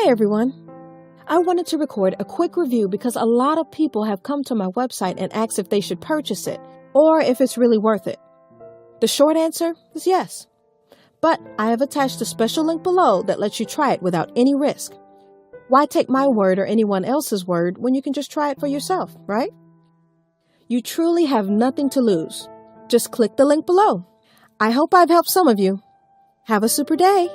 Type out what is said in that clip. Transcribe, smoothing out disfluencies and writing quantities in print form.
Hey everyone! I wanted to record a quick review because a lot of people have come to my website and asked if they should purchase it or if it's really worth it. The short answer is yes. But I have attached a special link below that lets you try it without any risk. Why take my word or anyone else's word when you can just try it for yourself, right? You truly have nothing to lose. Just click the link below. I hope I've helped some of you. Have a super day!